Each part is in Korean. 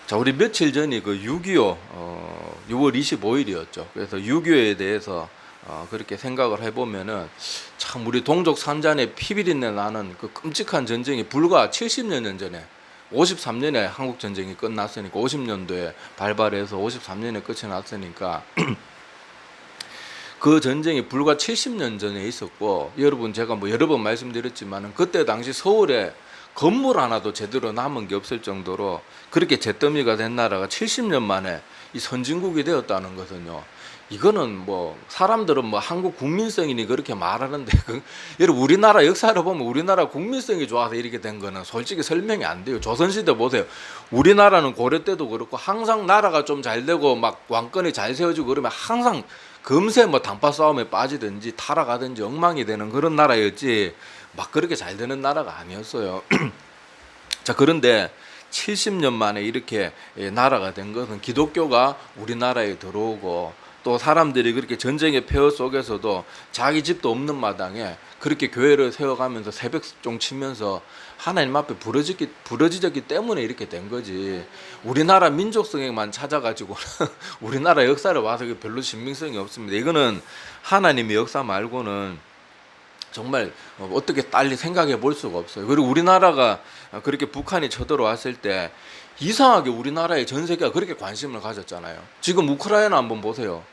자, 우리 며칠 전이 그 6.25 6월 25일이었죠. 그래서 6.25에 대해서 그렇게 생각을 해보면은 참 우리 동족 산잔에 피비린내 나는 그 끔찍한 전쟁이 불과 70년 전에 53년에 한국 전쟁이 끝났으니까 50년도에 발발해서 53년에 끝이 났으니까 그 전쟁이 불과 70년 전에 있었고, 여러분 제가 뭐 여러 번 말씀드렸지만은 그때 당시 서울에 건물 하나도 제대로 남은 게 없을 정도로 그렇게 잿더미가 된 나라가 70년 만에 이 선진국이 되었다는 것은요, 이거는 뭐 사람들은 뭐 한국 국민성이니 그렇게 말하는데 여러분 우리나라 역사를 보면 우리나라 국민성이 좋아서 이렇게 된 거는 솔직히 설명이 안 돼요. 조선시대 보세요. 우리나라는 고려 때도 그렇고 항상 나라가 좀 잘 되고 막 왕권이 잘 세워지고 그러면 항상 금세 뭐 단파 싸움에 빠지든지 타락하든지 엉망이 되는 그런 나라였지 막 그렇게 잘 되는 나라가 아니었어요. 자, 그런데 70년 만에 이렇게 나라가 된 것은 기독교가 우리나라에 들어오고, 또 사람들이 그렇게 전쟁의 폐허 속에서도 자기 집도 없는 마당에 그렇게 교회를 세워가면서 새벽종 치면서 하나님 앞에 부러지졌기 때문에 이렇게 된 거지. 우리나라 민족성에만 찾아가지고 우리나라 역사를 와서 별로 신빙성이 없습니다. 이거는 하나님의 역사 말고는 정말 어떻게 딸리 생각해 볼 수가 없어요. 그리고 우리나라가 그렇게 북한이 쳐들어왔을 때 이상하게 우리나라에 전 세계가 그렇게 관심을 가졌잖아요. 지금 우크라이나 한번 보세요.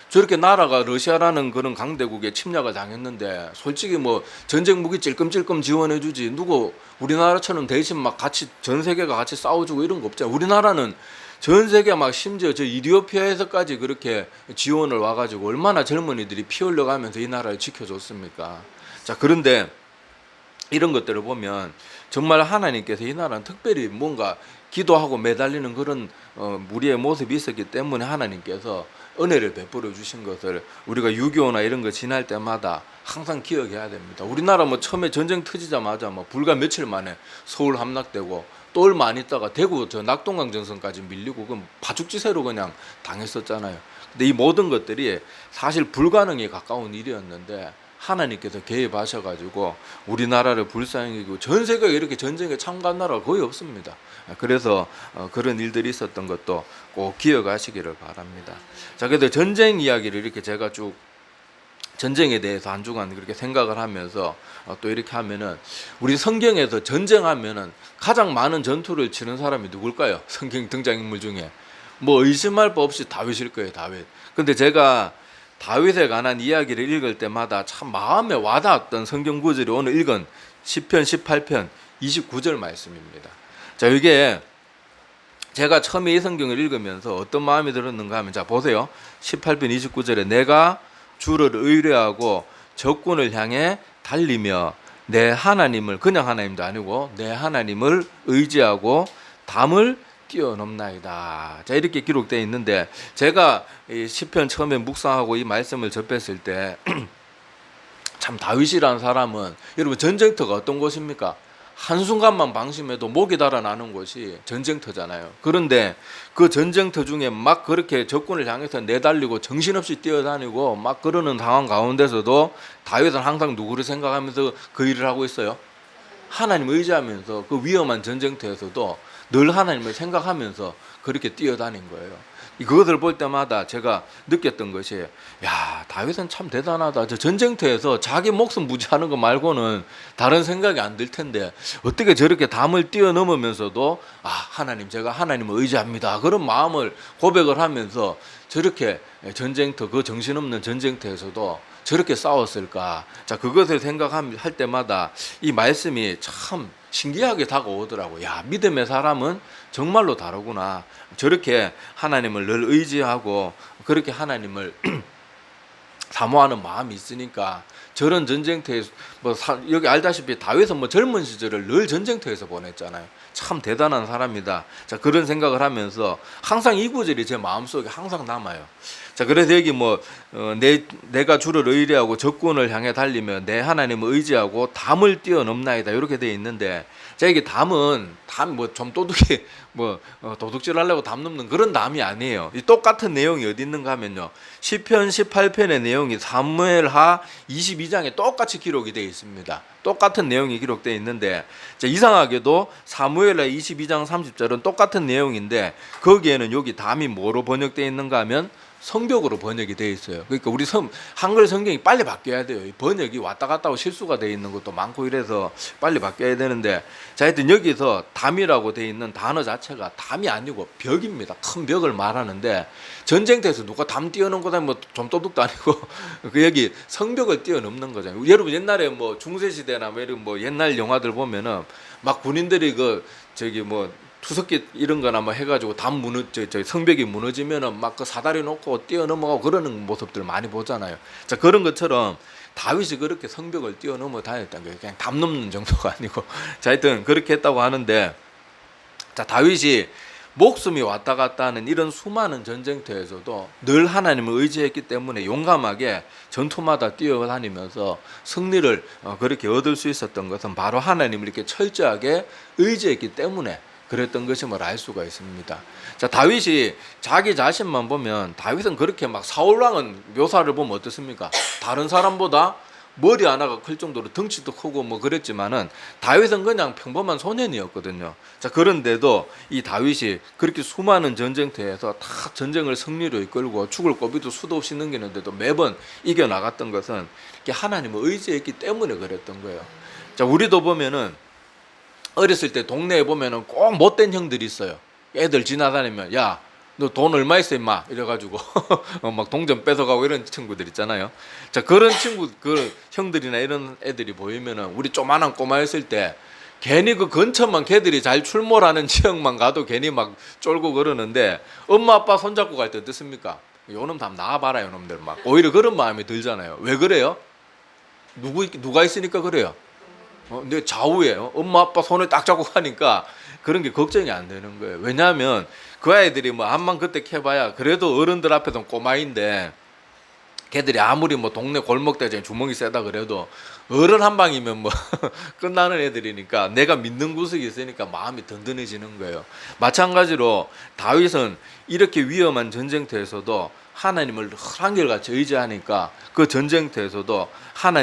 저렇게 나라가 러시아라는 그런 강대국에 침략을 당했는데 솔직히 뭐 전쟁 무기 찔끔찔끔 지원해 주지, 누구 우리나라처럼 대신 막 같이 전 세계가 같이 싸워주고 이런 거 없잖아요. 우리나라는 전 세계 막 심지어 저 이디오피아에서까지 그렇게 지원을 와가지고 얼마나 젊은이들이 피 흘려가면서 이 나라를 지켜줬습니까? 자, 그런데 이런 것들을 보면 정말 하나님께서 이 나라는 특별히 뭔가 기도하고 매달리는 그런 우리의 모습이 있었기 때문에 하나님께서 은혜를 베풀어 주신 것을 우리가 6.25나 이런 거 지날 때마다 항상 기억해야 됩니다. 우리나라 뭐 처음에 전쟁 터지자마자 뭐 불과 며칠 만에 서울 함락되고, 또 얼마 안 있다가 대구 저 낙동강 전선까지 밀리고 그럼 파죽지세로 그냥 당했었잖아요. 근데 이 모든 것들이 사실 불가능에 가까운 일이었는데 하나님께서 개입하셔가지고 우리나라를 불쌍히 여기고, 전 세계에 이렇게 전쟁에 참가한 나라가 거의 없습니다. 그래서 그런 일들이 있었던 것도 꼭 기억하시기를 바랍니다. 자, 그래도 전쟁 이야기를 이렇게 제가 쭉 전쟁에 대해서 한 주간 그렇게 생각을 하면서 또 이렇게 하면은 우리 성경에서 전쟁하면은 가장 많은 전투를 치는 사람이 누굴까요? 성경 등장인물 중에 뭐 의심할 바 없이 다윗일 거예요, 다윗. 근데 제가 다윗에 관한 이야기를 읽을 때마다 참 마음에 와닿았던 성경 구절이 오늘 읽은 시편 18편 29절 말씀입니다. 자, 이게 제가 처음에 이 성경을 읽으면서 어떤 마음이 들었는가 하면, 자 보세요. 18편 29절에 내가 주를 의뢰하고 적군을 향해 달리며 내 하나님을, 그냥 하나님도 아니고 내 하나님을 의지하고 담을 뛰어넘나이다. 자, 이렇게 기록되어 있는데, 제가 이 시편 처음에 묵상하고 이 말씀을 접했을 때 참 다윗이라는 사람은, 여러분 전쟁터가 어떤 곳입니까? 한순간만 방심해도 목이 달아나는 곳이 전쟁터잖아요. 그런데 그 전쟁터 중에 막 그렇게 적군을 향해서 내달리고 정신없이 뛰어다니고 막 그러는 상황 가운데서도 다윗은 항상 누구를 생각하면서 그 일을 하고 있어요? 하나님을 의지하면서 그 위험한 전쟁터에서도 늘 하나님을 생각하면서 그렇게 뛰어다닌 거예요. 그것을 볼 때마다 제가 느꼈던 것이, 야, 다윗은 참 대단하다. 저 전쟁터에서 자기 목숨 부지하는 거 말고는 다른 생각이 안 들 텐데 어떻게 저렇게 담을 뛰어넘으면서도 하나님, 제가 하나님을 의지합니다, 그런 마음을 고백을 하면서 저렇게 전쟁터, 그 정신없는 전쟁터에서도 저렇게 싸웠을까. 자, 그것을 생각할 때마다 이 말씀이 참 신기하게 다가오더라고요. 야, 믿음의 사람은 정말로 다르구나. 저렇게 하나님을 늘 의지하고 그렇게 하나님을 사모하는 마음이 있으니까 저런 전쟁터에서 여기 알다시피 다윗은 뭐 젊은 시절을 늘 전쟁터에서 보냈잖아요. 참 대단한 사람이다. 자, 그런 생각을 하면서 항상 이 구절이 제 마음속에 항상 남아요. 자, 그래서 여기 내가 주를 의뢰하고 적군을 향해 달리며 내 하나님을 의지하고 담을 뛰어넘나이다, 이렇게 되어 있는데, 자, 이게 담은 뭐 좀 도둑이 도둑질 하려고 담 넘는 그런 담이 아니에요. 이 똑같은 내용이 어디 있는가 하면요. 시편 18편의 내용이 사무엘하 22장에 똑같이 기록이 되어 있습니다. 똑같은 내용이 기록되어 있는데, 자, 이상하게도 사무엘하 22장 30절은 똑같은 내용인데 거기에는 여기 담이 뭐로 번역되어 있는가 하면 성벽으로 번역이 되어 있어요. 그러니까 우리 한글 성경이 빨리 바뀌어야 돼요. 번역이 왔다 갔다 하고 실수가 되어 있는 것도 많고 이래서 빨리 바뀌어야 되는데, 자, 하여튼 여기서 담이라고 되어 있는 단어 자체가 담이 아니고 벽입니다. 큰 벽을 말하는데, 전쟁터에서 누가 담 뛰어넘는 거다 뭐 좀 도둑도 아니고 그 여기 성벽을 뛰어넘는 거잖아요. 여러분 옛날에 뭐 중세시대나 뭐 이런 뭐 옛날 영화들 보면은 막 군인들이 투석기 이런 거나 뭐 해가지고 성벽이 무너지면은 막 그 사다리 놓고 뛰어넘어가고 그러는 모습들 많이 보잖아요. 자, 그런 것처럼 다윗이 그렇게 성벽을 뛰어넘어 다녔다는 거예요. 그냥 담 넘는 정도가 아니고. 자, 하여튼 그렇게 했다고 하는데, 자, 다윗이 목숨이 왔다 갔다 하는 이런 수많은 전쟁터에서도 늘 하나님을 의지했기 때문에 용감하게 전투마다 뛰어다니면서 승리를 그렇게 얻을 수 있었던 것은 바로 하나님을 이렇게 철저하게 의지했기 때문에 그랬던 것임을 알 수가 있습니다. 자, 다윗이 자기 자신만 보면, 다윗은 그렇게 막 사울왕은 묘사를 보면 어떻습니까? 다른 사람보다 머리 하나가 클 정도로 덩치도 크고 뭐 그랬지만은 다윗은 그냥 평범한 소년이었거든요. 자, 그런데도 이 다윗이 그렇게 수많은 전쟁터에서 다 전쟁을 승리로 이끌고 죽을 고비도 수도 없이 넘기는데도 매번 이겨나갔던 것은 이렇게 하나님을 의지했기 때문에 그랬던 거예요. 자, 우리도 보면은 어렸을 때 동네에 보면은 꼭 못된 형들이 있어요. 애들 지나다니면, 야, 너 돈 얼마 있어 임마 이래가지고 막 동전 뺏어가고 이런 친구들 있잖아요. 자, 그런 그 형들이나 이런 애들이 보이면은 우리 조만한 꼬마였을 때 괜히 그 근처만 걔들이 잘 출몰하는 지역만 가도 괜히 막 쫄고 그러는데, 엄마 아빠 손잡고 갈 때 어떻습니까? 요놈 다 나와봐라 요놈들 막 오히려 그런 마음이 들잖아요. 왜 그래요? 누가 있으니까 그래요. 근데 좌우에 엄마 아빠 손을 딱 잡고 가니까 그런 게 걱정이 안 되는 거예요. 왜냐하면 그 아이들이 뭐 암만 그때 캐봐야 그래도 어른들 앞에서는 꼬마인데, 걔들이 아무리 뭐 동네 골목대장에 주먹이 세다 그래도 어른 한 방이면 뭐 끝나는 애들이니까 내가 믿는 구석이 있으니까 마음이 든든해지는 거예요. 마찬가지로 다윗은 이렇게 위험한 전쟁터에서도 하나님을 한결같이 의지하니까 그 전쟁터에서도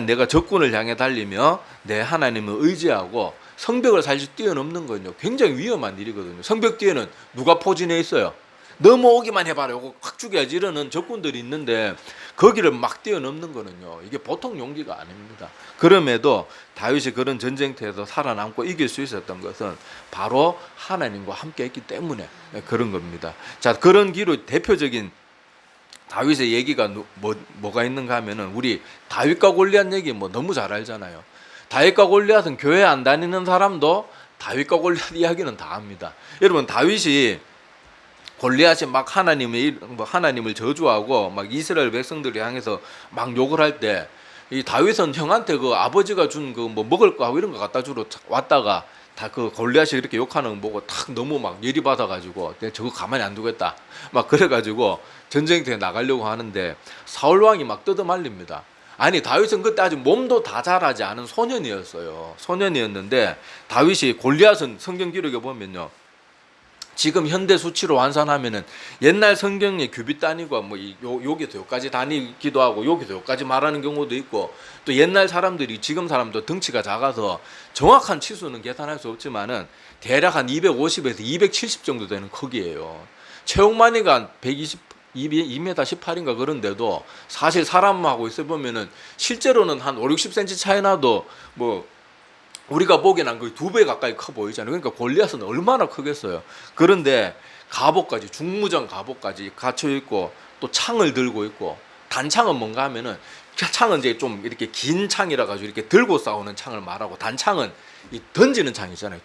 내가 적군을 향해 달리며 내 하나님을 의지하고 성벽을 사실 뛰어넘는 건요 굉장히 위험한 일이거든요. 성벽 뒤에는 누가 포진해 있어요? 넘어오기만 해봐라, 요거 확 죽여야지 이러는 적군들이 있는데 거기를 막 뛰어넘는 거는요 이게 보통 용기가 아닙니다. 그럼에도 다윗이 그런 전쟁터에서 살아남고 이길 수 있었던 것은 바로 하나님과 함께 했기 때문에 그런 겁니다. 자, 그런 기로 대표적인 다윗의 얘기가 뭐가 있는가 하면은 우리 다윗과 골리앗 얘기 뭐 너무 잘 알잖아요. 다윗과 골리앗은 교회 안 다니는 사람도 다윗과 골리앗 이야기는 다 합니다. 여러분, 다윗이 골리앗이 막 하나님을 저주하고 막 이스라엘 백성들을 향해서 막 욕을 할 때 이 다윗은 형한테 그 아버지가 준 그 뭐 먹을 거 하고 이런 거 갖다 주러 왔다가 다 그 골리앗이 이렇게 욕하는 거 보고 탁 너무 막 열이 받아가지고 내가 저거 가만히 안 두겠다 막 그래가지고 전쟁터에 나가려고 하는데 사울 왕이 막 뜯어말립니다. 아니, 다윗은 그때 아직 몸도 다 자라지 않은 소년이었는데 다윗이 골리앗은 성경 기록에 보면요 지금 현대 수치로 환산하면은 옛날 성경의 규빗 단위가 뭐 여기서 여기까지 다니기도 하고 여기서 여기까지 말하는 경우도 있고, 또 옛날 사람들이 지금 사람도 등치가 작아서 정확한 치수는 계산할 수 없지만은 대략 한 250에서 270 정도 되는 크기예요. 최홍만이가 2m 18인가 그런데도 사실 사람하고 있어 보면은 실제로는 한 5, 60cm 차이 나도 뭐 우리가 보기에는 거의 2배 가까이 커 보이잖아요. 그러니까 골리앗은 얼마나 크겠어요. 그런데 갑옷까지, 중무장 갑옷까지 갖춰 있고 또 창을 들고 있고, 단창은 뭔가 하면은 창은 이제 좀 이렇게 긴 창이라 가지고 이렇게 들고 싸우는 창을 말하고, 단창은 이 던지는 창이잖아요.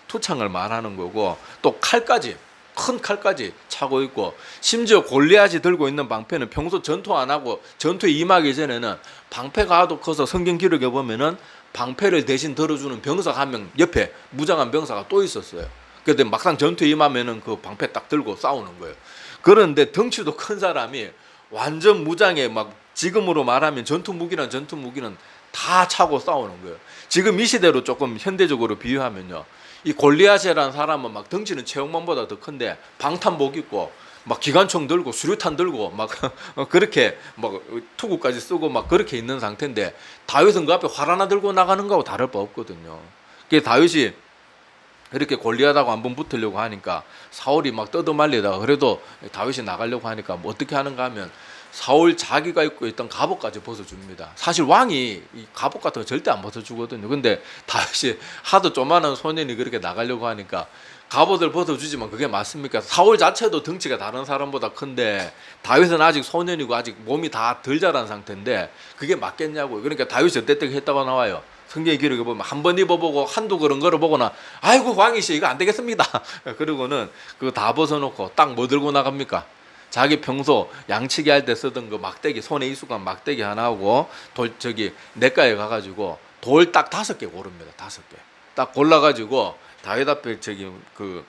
투창을 말하는 거고, 또 칼까지, 큰 칼까지 차고 있고, 심지어 골리앗이 들고 있는 방패는 평소 전투 안 하고 전투에 임하기 전에는 방패가 하도 커서 성경 기록에 보면은 방패를 대신 들어주는 병사 한 명 옆에 무장한 병사가 또 있었어요. 그런데 막상 전투에 임하면은 그 방패 딱 들고 싸우는 거예요. 그런데 덩치도 큰 사람이 완전 무장에 막 지금으로 말하면 전투 무기는 다 차고 싸우는 거예요. 지금 이 시대로 조금 현대적으로 비유하면요, 이 골리앗이라는 사람은 막 덩치는 최홍만보다 더 큰데 방탄복 입고 막 기관총 들고 수류탄 들고 막 그렇게 막 투구까지 쓰고 막 그렇게 있는 상태인데, 다윗은 그 앞에 활 하나 들고 나가는 거하고 다를 바 없거든요. 그게 다윗이 이렇게 골리앗하고 한번 붙으려고 하니까 사울이 막 떠들말리다가 그래도 다윗이 나가려고 하니까 뭐 어떻게 하는가 하면 사울 자기가 입고 있던 갑옷까지 벗어줍니다. 사실 왕이 이 갑옷 같은 거 절대 안 벗어주거든요. 근데 다윗이 하도 조만한 소년이 그렇게 나가려고 하니까 갑옷을 벗어주지만 그게 맞습니까? 사울 자체도 덩치가 다른 사람보다 큰데 다윗은 아직 소년이고 아직 몸이 다 덜 자란 상태인데 그게 맞겠냐고요. 그러니까 다윗이 어땠다고 했다고 나와요. 성경 기록에 보면 한 번 입어보고 한두 걸음 걸어보거나 아이고 왕이시 이거 안 되겠습니다. 그러고는 그거 다 벗어놓고 딱 뭐 들고 나갑니까? 자기 평소 양치기 할 때 쓰던 그 막대기, 손에 익숙한 막대기 하나 하고 냇가에 가가지고 돌 딱 5개 고릅니다. 5개 딱 골라가지고 다윗 앞에 그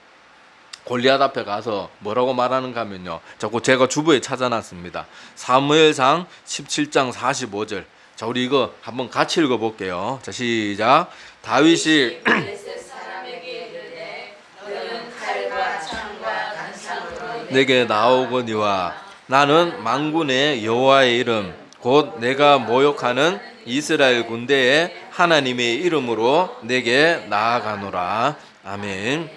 골리앗 앞에 가서 뭐라고 말하는가 하면요, 자꾸 제가 주부에 찾아놨습니다. 사무엘상 17장 45절. 자, 우리 이거 한번 같이 읽어볼게요. 자, 시작. 다윗이 내게 나오거니와 나는 만군의 여호와의 이름 곧 내가 모욕하는 이스라엘 군대의 하나님의 이름으로 내게 나아가노라. 아멘.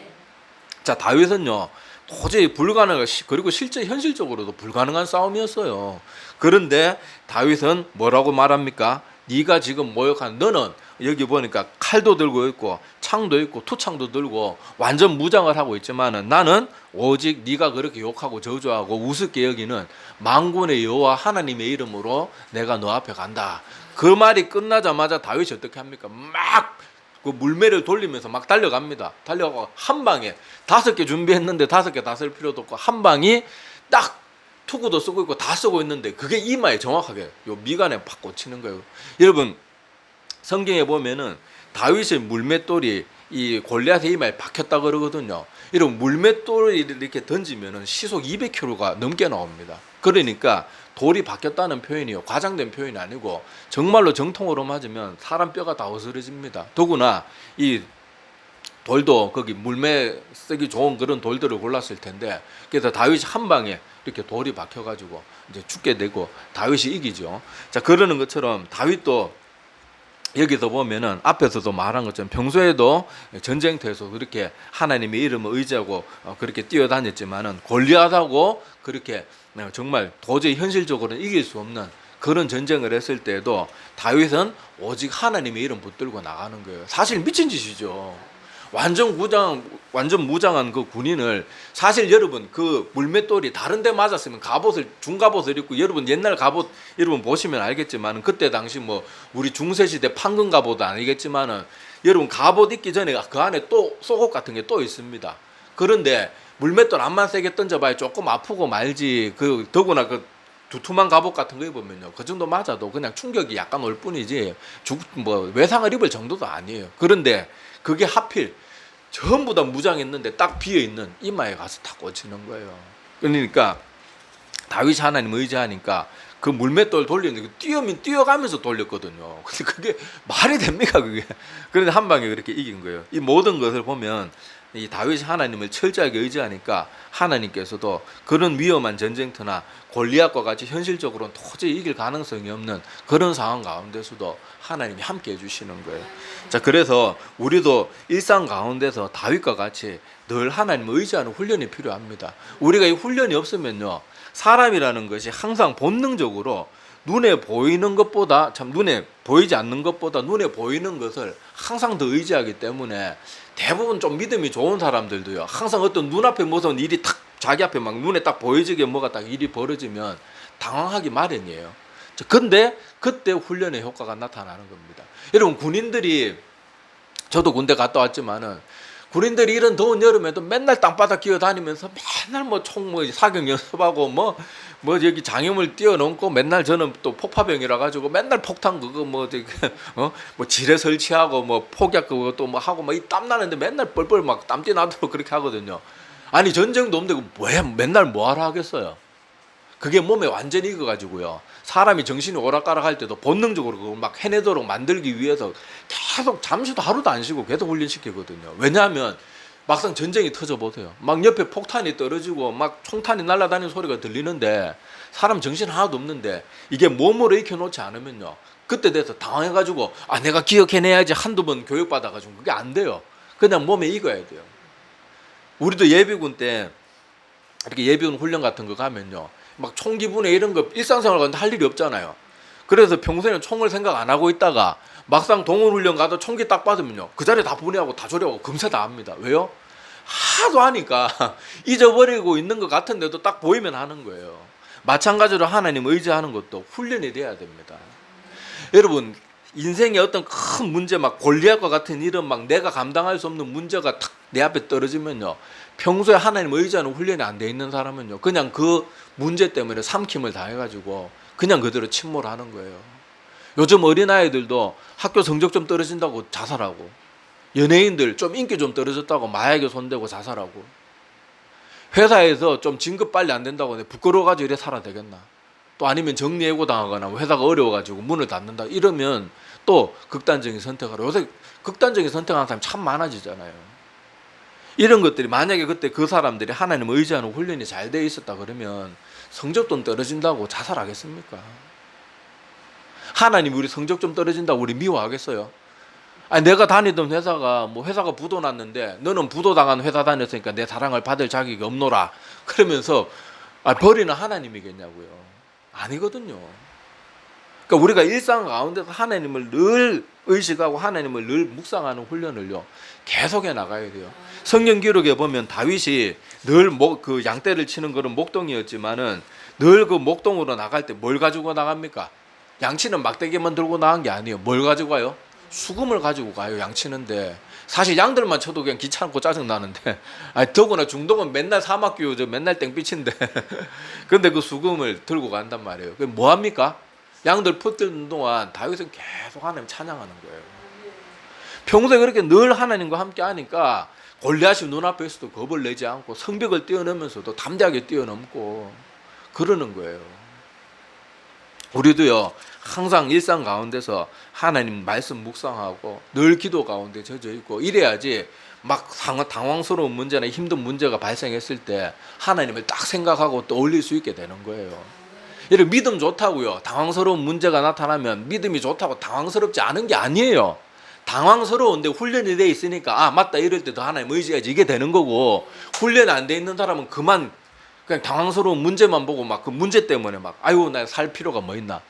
자, 다윗은요 도저히 불가능한, 그리고 실제 현실적으로도 불가능한 싸움이었어요. 그런데 다윗은 뭐라고 말합니까? 네가 지금 모욕한, 너는 여기 보니까 칼도 들고 있고 창도 있고 투창도 들고 완전 무장을 하고 있지만은 나는 오직 네가 그렇게 욕하고 저주하고 우습게 여기는 만군의 여호와 하나님의 이름으로 내가 너 앞에 간다. 그 말이 끝나자마자 다윗이 어떻게 합니까? 막 그 물매를 돌리면서 막 달려갑니다. 달려가고 한 방에 5개 준비했는데 5개 다 쓸 필요도 없고 한 방이 딱 투구도 쓰고 있고 다 쓰고 있는데 그게 이마에 정확하게 요 미간에 팍 꽂히는 거예요. 여러분 성경에 보면은 다윗의 물맷돌이 이 골리앗의 이마에 박혔다 그러거든요. 이런 물맷돌을 이렇게 던지면은 시속 200km가 넘게 나옵니다. 그러니까 돌이 박혔다는 표현이요, 과장된 표현이 아니고 정말로 정통으로 맞으면 사람 뼈가 다 어스러집니다. 더구나 이 돌도 거기 물매 쓰기 좋은 그런 돌들을 골랐을 텐데, 그래서 다윗이 한 방에 이렇게 돌이 박혀가지고 이제 죽게 되고 다윗이 이기죠. 자, 그러는 것처럼 다윗도 여기서 보면은 앞에서도 말한 것처럼 평소에도 전쟁터에서 그렇게 하나님의 이름을 의지하고 그렇게 뛰어다녔지만은 골리앗하고 그렇게 정말 도저히 현실적으로는 이길 수 없는 그런 전쟁을 했을 때에도 다윗은 오직 하나님의 이름 붙들고 나가는 거예요. 사실 미친 짓이죠. 완전 무장한 그 군인을, 사실 여러분 그 물맷돌이 다른 데 맞았으면 중갑옷을 입고, 여러분 옛날 갑옷 여러분 보시면 알겠지만 그때 당시 뭐 우리 중세시대 판금 갑옷도 아니겠지만은 여러분 갑옷 입기 전에 그 안에 또 속옷 같은 게 또 있습니다. 그런데 물맷돌 암만 세게 던져봐야 조금 아프고 말지, 그 더구나 그 두툼한 갑옷 같은 거 입으면요 그 정도 맞아도 그냥 충격이 약간 올 뿐이지 뭐 외상을 입을 정도도 아니에요. 그런데 그게 하필 전부 다 무장했는데 딱 비어있는 이마에 가서 탁 꽂히는 거예요. 그러니까 다윗이 하나님 의지하니까 그 물맷돌 돌리는데 뛰어가면서 돌렸거든요. 근데 그게 말이 됩니까 그게? 그런데 한 방에 그렇게 이긴 거예요. 이 모든 것을 보면 이 다윗이 하나님을 철저하게 의지하니까 하나님께서도 그런 위험한 전쟁터나 골리앗과 같이 현실적으로는 도저히 이길 가능성이 없는 그런 상황 가운데서도 하나님이 함께 해주시는 거예요. 자, 그래서 우리도 일상 가운데서 다윗과 같이 늘 하나님을 의지하는 훈련이 필요합니다. 우리가 이 훈련이 없으면요 사람이라는 것이 항상 본능적으로 눈에 보이는 것보다, 눈에 보이지 않는 것보다 눈에 보이는 것을 항상 더 의지하기 때문에 대부분 좀 믿음이 좋은 사람들도요 항상 어떤 눈앞에 무슨 일이 탁 자기 앞에 막 눈에 딱 보여지게 뭐가 딱 일이 벌어지면 당황하기 마련이에요. 근데 그때 훈련의 효과가 나타나는 겁니다. 여러분 군인들이, 저도 군대 갔다 왔지만은 군인들이 이런 더운 여름에도 맨날 땅바닥 기어다니면서 맨날 뭐 사격 연습하고 뭐 여기 장애물 뛰어넘고, 맨날 저는 또 폭파병이라 가지고 맨날 폭탄 그거 뭐 지뢰 설치하고 뭐 폭약 그거 또 뭐 하고 막 이 땀 나는데 맨날 뻘뻘 막 땀띠 나도록 그렇게 하거든요. 아니 전쟁도 없는데 왜 맨날 뭐 하러 하겠어요? 그게 몸에 완전히 익어가지고요. 사람이 정신이 오락가락할 때도 본능적으로 그걸 막 해내도록 만들기 위해서 계속 잠시도 하루도 안 쉬고 계속 훈련시키거든요. 왜냐하면 막상 전쟁이 터져 보세요. 막 옆에 폭탄이 떨어지고 막 총탄이 날아다니는 소리가 들리는데 사람 정신 하나도 없는데 이게 몸으로 익혀놓지 않으면요. 그때 돼서 당황해가지고 내가 기억해내야지 한두 번 교육받아가지고 그게 안 돼요. 그냥 몸에 익어야 돼요. 우리도 예비군 때 이렇게 예비군 훈련 같은 거 가면요. 막 총기분해 이런 거 일상생활 가는데 할 일이 없잖아요. 그래서 평소에는 총을 생각 안 하고 있다가 막상 동원훈련 가도 총기 딱 받으면요. 그 자리에 다 분해하고 다 조리하고 금세 다 합니다. 왜요? 하도 하니까 잊어버리고 있는 것 같은데도 딱 보이면 하는 거예요. 마찬가지로 하나님 의지하는 것도 훈련이 돼야 됩니다. 여러분 인생의 어떤 큰 문제 막 골리앗과 같은 이런 막 내가 감당할 수 없는 문제가 탁 내 앞에 떨어지면요. 평소에 하나님 의지하는 훈련이 안 돼 있는 사람은요. 그냥 그 문제 때문에 삼킴을 당해가지고 그냥 그대로 침몰하는 거예요. 요즘 어린아이들도 학교 성적 좀 떨어진다고 자살하고 연예인들 좀 인기 좀 떨어졌다고 마약에 손대고 자살하고 회사에서 좀 진급 빨리 안 된다고 부끄러워가지고 이래 살아야 되겠나. 또 아니면 정리해고 당하거나 회사가 어려워가지고 문을 닫는다 이러면 또 극단적인 선택을 하고 요새 극단적인 선택하는 사람이 참 많아지잖아요. 이런 것들이 만약에 그때 그 사람들이 하나님을 의지하는 훈련이 잘 돼 있었다 그러면 성적 좀 떨어진다고 자살하겠습니까? 하나님이 우리 성적 좀 떨어진다고 우리 미워하겠어요? 내가 다니던 회사가 회사가 부도 났는데 너는 부도 당한 회사 다녔으니까 내 사랑을 받을 자격이 없노라 그러면서 버리는 하나님이겠냐고요. 아니거든요. 그러니까 우리가 일상 가운데서 하나님을 늘 의식하고 하나님을 늘 묵상하는 훈련을요 계속해 나가야 돼요. 성경 기록에 보면 다윗이 늘 그 양떼를 치는 거는 목동이었지만은 늘 그 목동으로 나갈 때 뭘 가지고 나갑니까? 양치는 막대기만 들고 나간 게 아니에요. 뭘 가지고 가요? 수금을 가지고 가요. 양치는데 사실 양들만 쳐도 그냥 귀찮고 짜증 나는데 더구나 중동은 맨날 사막기후 맨날 땡빛인데 근데 그 수금을 들고 간단 말이에요. 그럼 뭐 합니까? 양들 풋들는 동안 다윗은 계속 하나님 찬양하는 거예요. 평소에 그렇게 늘 하나님과 함께 하니까 골리앗이 눈앞에 있어도 겁을 내지 않고 성벽을 뛰어넘으면서도 담대하게 뛰어넘고 그러는 거예요. 우리도요 항상 일상 가운데서 하나님 말씀 묵상하고 늘 기도 가운데 젖어 있고 이래야지 막 당황스러운 문제나 힘든 문제가 발생했을 때 하나님을 딱 생각하고 떠올릴 수 있게 되는 거예요. 이렇게 믿음 좋다고요. 당황스러운 문제가 나타나면 믿음이 좋다고 당황스럽지 않은 게 아니에요. 당황스러운데 훈련이 돼 있으니까 맞다 이럴 때 더 하나님 의지해야지 이게 되는 거고 훈련이 안 돼 있는 사람은 그냥 당황스러운 문제만 보고 막 그 문제 때문에 막 나 살 필요가 뭐 있나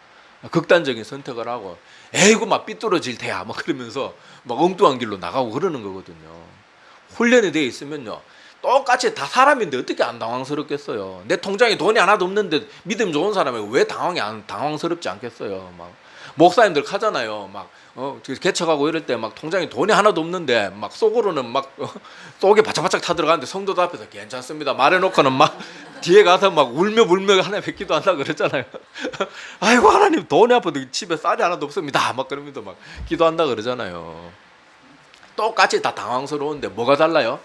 극단적인 선택을 하고 에이구 막 삐뚤어질 테야 막 그러면서 막 엉뚱한 길로 나가고 그러는 거거든요. 훈련이 돼 있으면요 똑같이 다 사람인데 어떻게 안 당황스럽겠어요. 내 통장에 돈이 하나도 없는데 믿음 좋은 사람이 왜 당황스럽지 않겠어요. 막 목사님들 하잖아요. 막 개척하고 이럴 때 막 통장에 돈이 하나도 없는데 막 속으로는 막 속에 바짝바짝 타들어가는데 성도들 앞에서 괜찮습니다 말해놓고는 막 뒤에 가서 막 울며 하나님 기도한다 그랬잖아요. 아이고 하나님 돈이 아파도 집에 쌀이 하나도 없습니다 막 그러면서 막 기도한다 그러잖아요. 똑같이 다 당황스러운데 뭐가 달라요?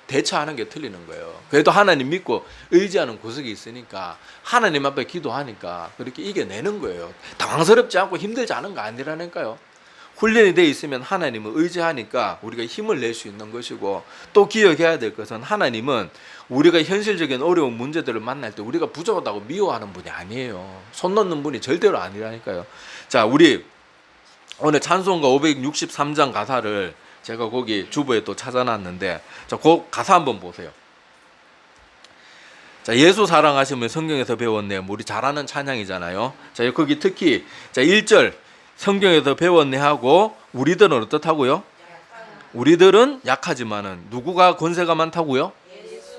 대처하는 게 틀리는 거예요. 그래도 하나님 믿고 의지하는 구석이 있으니까 하나님 앞에 기도하니까 그렇게 이겨내는 거예요. 당황스럽지 않고 힘들지 않은 거 아니라니까요. 훈련이 돼 있으면 하나님을 의지하니까 우리가 힘을 낼 수 있는 것이고 또 기억해야 될 것은 하나님은 우리가 현실적인 어려운 문제들을 만날 때 우리가 부족하다고 미워하는 분이 아니에요. 손 놓는 분이 절대로 아니라니까요. 자, 우리 오늘 찬송가 563장 가사를 제가 거기 주보에 또 찾아놨는데 자, 그 가사 한번 보세요. 자, 예수 사랑하시면 성경에서 배웠네. 우리 잘 아는 찬양이잖아요. 자, 거기 특히 자, 1절 성경에서 배웠네 하고 우리들은 어떻다고요? 우리들은 약하지만은 누구가 권세가 많다고요?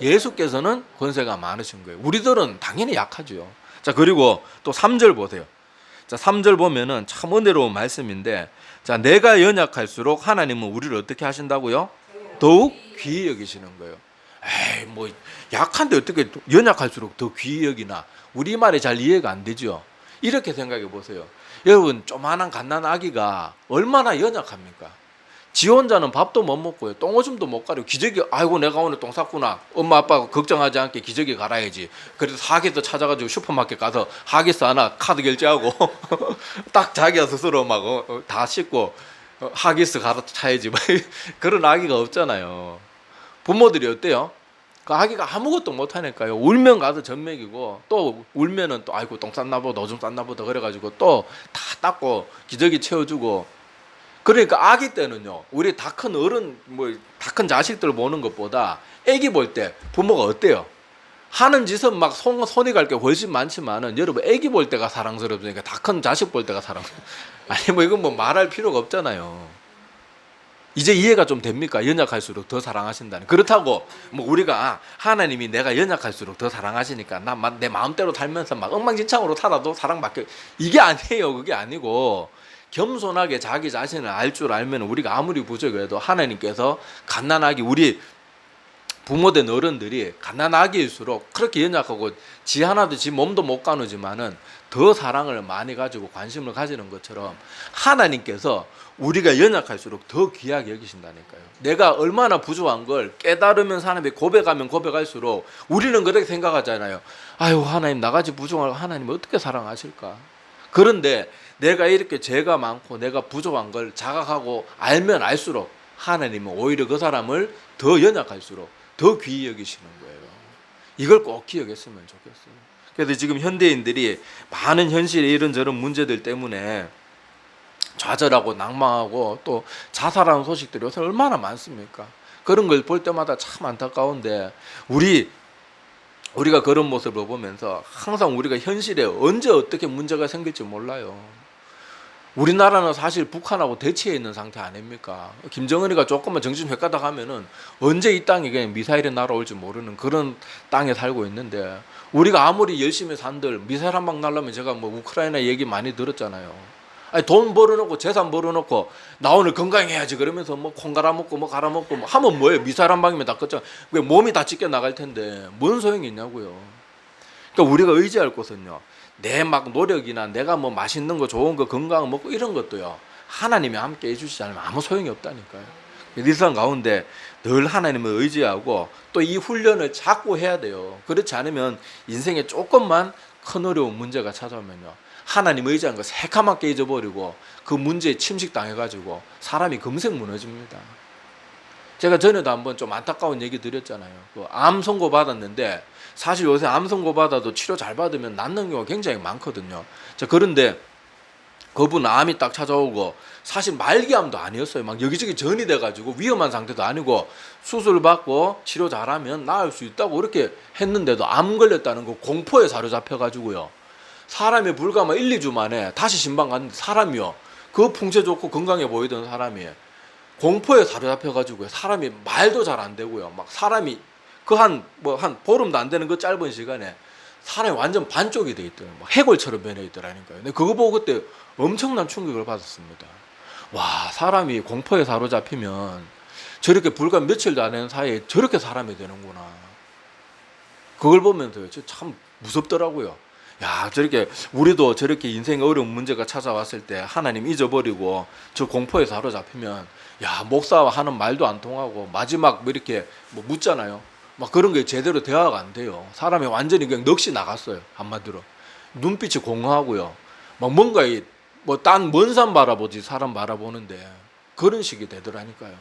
예수께서는 권세가 많으신 거예요. 우리들은 당연히 약하죠. 자, 그리고 또 3절 보세요. 자, 3절 보면은 참 은혜로운 말씀인데 자, 내가 연약할수록 하나님은 우리를 어떻게 하신다고요? 더욱 귀히 여기시는 거예요. 에이, 뭐 약한데 어떻게 연약할수록 더 귀히 여기나? 우리말이 잘 이해가 안 되죠. 이렇게 생각해 보세요. 여러분, 조만한 갓난 아기가 얼마나 연약합니까? 지 혼자는 밥도 못 먹고요. 똥오줌도 못 가려. 기저귀 아이고 내가 오늘 똥 쌌구나. 엄마 아빠가 걱정하지 않게 기저귀 갈아야지. 그래서 하기스 찾아가지고 슈퍼마켓 가서 하기스 하나 카드 결제하고 딱 자기가 스스로 막 다 씻고 하기스 갈아차야지. 그런 아기가 없잖아요. 부모들이 어때요? 그 아기가 아무것도 못하니까요. 울면 가서 젖 먹이고 또 울면은 또 아이고 똥 쌌나 보다 오줌 쌌나 보다 그래가지고 또 다 닦고 기저귀 채워주고. 그러니까 아기 때는요, 우리 다 큰 어른, 다 큰 자식들 보는 것보다 아기 볼 때 부모가 어때요? 하는 짓은 막 손이 갈 게 훨씬 많지만은 여러분 아기 볼 때가 사랑스럽으니까 다 큰 자식 볼 때가 아니 이건 말할 필요가 없잖아요. 이제 이해가 좀 됩니까? 연약할수록 더 사랑하신다는. 그렇다고 우리가 하나님이 내가 연약할수록 더 사랑하시니까 내 마음대로 살면서 막 엉망진창으로 살아도 사랑받게, 이게 아니에요. 그게 아니고 겸손하게 자기 자신을 알 줄 알면 우리가 아무리 부족해도 하나님께서 갓난아기, 우리 부모된 어른들이 갓난아기일수록 그렇게 연약하고 지 하나도 지 몸도 못 가누지만은 더 사랑을 많이 가지고 관심을 가지는 것처럼 하나님께서 우리가 연약할수록 더 귀하게 여기신다니까요. 내가 얼마나 부족한 걸 깨달으면 사람이 고백하면 고백할수록 우리는 그렇게 생각하잖아요. 아유 하나님 나같이 부족한 하나님 어떻게 사랑하실까. 그런데 내가 이렇게 죄가 많고 내가 부족한 걸 자각하고 알면 알수록 하나님은 오히려 그 사람을 더 연약할수록 더 귀히 여기시는 거예요. 이걸 꼭 기억했으면 좋겠어요. 그래서 지금 현대인들이 많은 현실의 이런저런 문제들 때문에 좌절하고 낭망하고 또 자살하는 소식들이 요새 얼마나 많습니까? 그런 걸 볼 때마다 참 안타까운데 우리가 그런 모습을 보면서 항상 우리가 현실에 언제 어떻게 문제가 생길지 몰라요. 우리나라는 사실 북한하고 대치해 있는 상태 아닙니까? 김정은이가 조금만 정신 획가닥 하면은 언제 이 땅에 그냥 미사일이 날아올지 모르는 그런 땅에 살고 있는데, 우리가 아무리 열심히 산들 미사일 한 방 날라면, 제가 우크라이나 얘기 많이 들었잖아요. 아니 돈 벌어놓고 재산 벌어놓고 나 오늘 건강해야지 그러면서 콩 갈아먹고 갈아먹고 하면 뭐예요? 미사일 한 방이면 다 끝장. 왜 몸이 다 찢겨 나갈 텐데 뭔 소용이 있냐고요. 그러니까 우리가 의지할 것은요, 내 노력이나 내가 맛있는 거 좋은 거 건강 먹고 이런 것도요, 하나님이 함께 해주시지 않으면 아무 소용이 없다니까요. 일상 가운데 늘 하나님을 의지하고 또 이 훈련을 자꾸 해야 돼요. 그렇지 않으면 인생에 조금만 큰 어려운 문제가 찾아오면요, 하나님 의지한 거 새카맣게 잊어버리고 그 문제에 침식당해가지고 사람이 금세 무너집니다. 제가 전에도 한번 좀 안타까운 얘기 드렸잖아요. 암 선고 받았는데 사실 요새 암 선고 받아도 치료 잘 받으면 낫는 경우가 굉장히 많거든요. 자, 그런데 그분 암이 딱 찾아오고 사실 말기암도 아니었어요. 여기저기 전이 돼가지고 위험한 상태도 아니고 수술 받고 치료 잘하면 나을 수 있다고 그렇게 했는데도 암 걸렸다는 거 공포에 사로잡혀가지고요, 사람이 불과 1, 2주 만에 다시 신방 갔는데 사람이요, 그 풍채 좋고 건강해 보이던 사람이 공포에 사로잡혀가지고 사람이 말도 잘 안 되고요. 사람이 한 보름도 안 되는 그 짧은 시간에 사람이 완전 반쪽이 돼 있더라고요. 해골처럼 변해 있더라니까요. 근데 그거 보고 그때 엄청난 충격을 받았습니다. 와, 사람이 공포에 사로잡히면 저렇게 불과 며칠도 안 되는 사이에 저렇게 사람이 되는구나. 그걸 보면서요, 참 무섭더라고요. 야, 저렇게 우리도 저렇게 인생에 어려운 문제가 찾아왔을 때 하나님 잊어버리고 저 공포에 사로잡히면, 야, 목사와 하는 말도 안 통하고 마지막 이렇게 묻잖아요. 그런 게 제대로 대화가 안 돼요. 사람이 완전히 그냥 넋이 나갔어요. 한마디로 눈빛이 공허하고요. 뭔가 딴 먼 산 바라보지 사람 바라보는데 그런 식이 되더라니까요.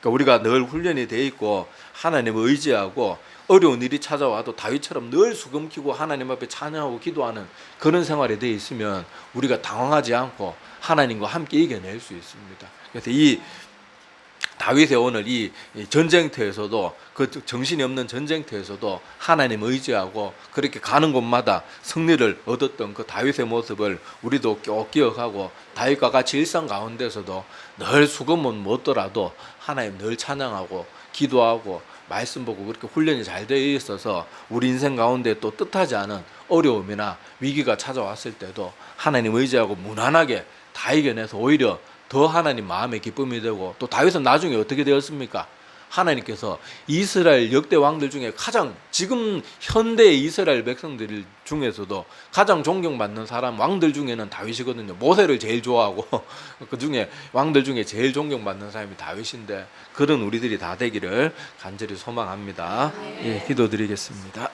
그러니까 우리가 늘 훈련이 돼 있고 하나님을 의지하고 어려운 일이 찾아와도 다윗처럼 늘 수금키고 하나님 앞에 찬양하고 기도하는 그런 생활이 돼 있으면 우리가 당황하지 않고 하나님과 함께 이겨낼 수 있습니다. 그래서 이 다윗의 오늘 이 전쟁터에서도, 그 정신이 없는 전쟁터에서도 하나님 의지하고 그렇게 가는 곳마다 승리를 얻었던 그 다윗의 모습을 우리도 꼭 기억하고, 다윗과 같이 일상 가운데서도 늘 수금은 못더라도 하나님 늘 찬양하고 기도하고 말씀 보고 그렇게 훈련이 잘 되어 있어서 우리 인생 가운데 또 뜻하지 않은 어려움이나 위기가 찾아왔을 때도 하나님 의지하고 무난하게 다 이겨내서 오히려 더 하나님 마음의 기쁨이 되고, 또 다윗은 나중에 어떻게 되었습니까? 하나님께서 이스라엘 역대 왕들 중에 가장 지금 현대 이스라엘 백성들 중에서도 가장 존경받는 사람 왕들 중에는 다윗이거든요. 모세를 제일 좋아하고 그 중에 왕들 중에 제일 존경받는 사람이 다윗인데 그런 우리들이 다 되기를 간절히 소망합니다. 예, 기도드리겠습니다.